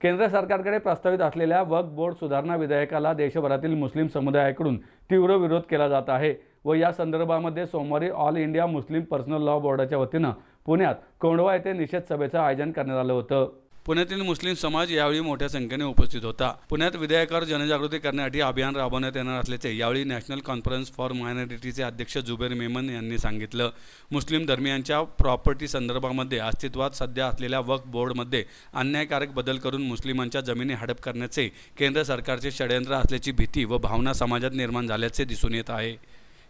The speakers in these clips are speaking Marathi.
केंद्र सरकारकडे प्रस्तावित असलेल्या वक्फ बोर्ड सुधारणा विधेयकाला देशभरातील मुस्लिम समुदायाकडून तीव्र विरोध केला जात आहे व या संदर्भामध्ये सोमवारी all India Muslim Personal law बोर्डाच्या वतीनं पुण्यात कोंढवा येथे निषेध सभेचं आयोजन करण्यात आलं होतं। पुण्यातील मुस्लिम समाज यावेळी मोठ्या संख्येने उपस्थित होता। पुण्यात विधेयकावर जनजागृती करण्यासाठी अभियान राबवण्यात येणार असल्याचे यावेळी नॅशनल कॉन्फरन्स फॉर मायनॉरिटीचे अध्यक्ष जुबेर मेमन यांनी सांगितलं। मुस्लिम धर्मियांच्या प्रॉपर्टी संदर्भामध्ये अस्तित्वात सध्या असलेल्या वक्फ बोर्डमध्ये अन्यायकारक बदल करून मुस्लिमांच्या जमिनी हडप करण्याचे केंद्र सरकारचे षडयंत्र असल्याची भीती व भावना समाजात निर्माण झाल्याचे दिसून येत आहे।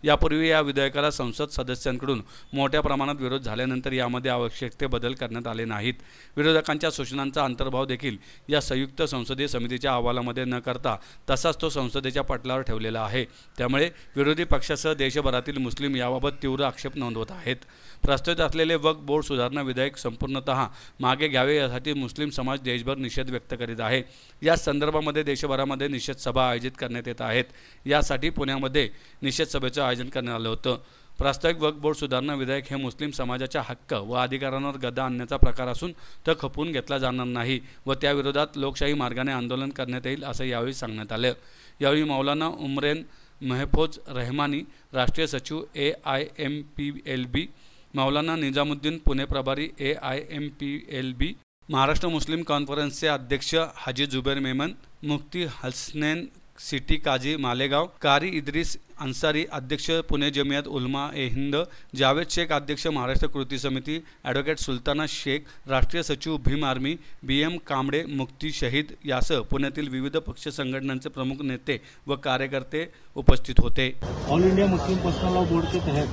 यापूर्वी या विधेयकाला संसद सदस्यांकडून मोठ्या प्रमाणात विरोध झाल्यानंतर यामध्ये आवश्यक ते बदल करण्यात आले नाहीत। विरोधकांच्या सूचनांचा अंतर्भाव देखील या संयुक्त संसदीय समितीच्या अहवालामध्ये न करता तसाच तो संसदेच्या पटलावर ठेवलेला आहे। त्यामुळे विरोधी पक्षासह देशभरातील मुस्लिम याबाबत तीव्र आक्षेप नोंदवत आहेत। प्रस्तावित असलेले वक्फ बोर्ड सुधारणा विधेयक संपूर्णतः मागे घ्यावे यासाठी मुस्लिम समाज देशभर निषेध व्यक्त करीत आहे। या संदर्भामध्ये देशभरामध्ये निषेध सभा आयोजित करण्यात येत आहेत। यासाठी पुण्यामध्ये निषेध सभेचं आयोजन करण्यात आलं होतं। प्रस्तावित वक्फ बोर्ड सुधारणा विधेयक हे मुस्लिम समाजाच्या हक्क व अधिकारांवर गदा आणण्याचा प्रकार असून तो खपवून घेतला जाणार नाही व त्याविरोधात लोकशाही मार्गाने आंदोलन करण्यात येईल असं यावेळी सांगण्यात आलं। यावेळी मौलाना उमरेन महफूज रहमानी राष्ट्रीय सचिव AIMPLB, मौलाना निजामुद्दीन पुणे प्रभारी AIMPLB, महाराष्ट्र मुस्लिम कॉन्फरन्सचे अध्यक्ष हाजी जुबेर मेमन, मुफ्ती हसनैन सिटी काजी मालेगाव, कारी इद्रिस अंसारी अध्यक्ष पुणे जमियात उलमा ए हिंद, जावेद शेख अध्यक्ष महाराष्ट्र कृती समिती, ॲडव्होकेट सुलताना शेख राष्ट्रीय सचिव भीम आर्मी, BM कांबळे मुक्ती शहीद यासह पुण्यातील विविध पक्ष संघटनांचे प्रमुख नेते व कार्यकर्ते उपस्थित होते। All India Muslim Personal Law Board के तहत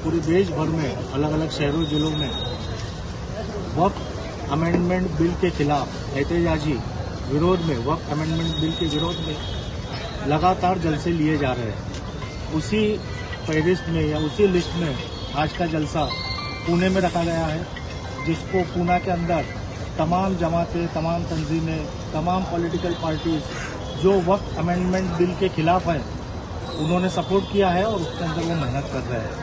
पूरे देश भर में अलग अलग शहरों जिलों में वक्फ अमेंडमेंट बिल के खिलाफ एहतजाजी विरोध में वक्फ अमेंडमेंट बिल के विरोध में लगातार जलसे लिए जा रहे हैं। उसी फहरिस्त में या उसी लिस्ट में आज का जलसा पुणे में रखा गया है, जिसको पुणे के अंदर तमाम जमातें, तमाम तंजीमें, तमाम पॉलिटिकल पार्टीज जो वक्फ अमेंडमेंट बिल के खिलाफ है उन्होंने सपोर्ट किया है और उसके अंदर वो मेहनत कर रहे हैं।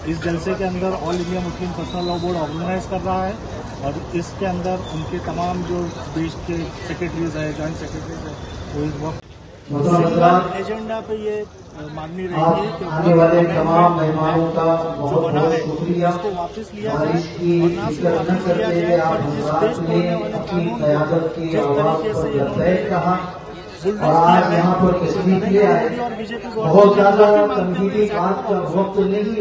इस जलसे के अंदर All India Muslim Personal Law Board organise कर रहा है और इसके अंदर उनके तमाम जो देश के सेक्रेटरीज है, जॉइंट सेक्रेटरीज है, वो इस वक्त एजेंडा पे ये मांगनी रहेगी कि आने वाले तमाम मेहमानों का जो बना है उसको वापस लिया जाए और ना सिर्फ वापस लिया जाए पर जिस देश तोड़ने वाले कानून को जिस तरीके से इन्होंने बुलडोज किया है और बीजेपी गवर्नमेंट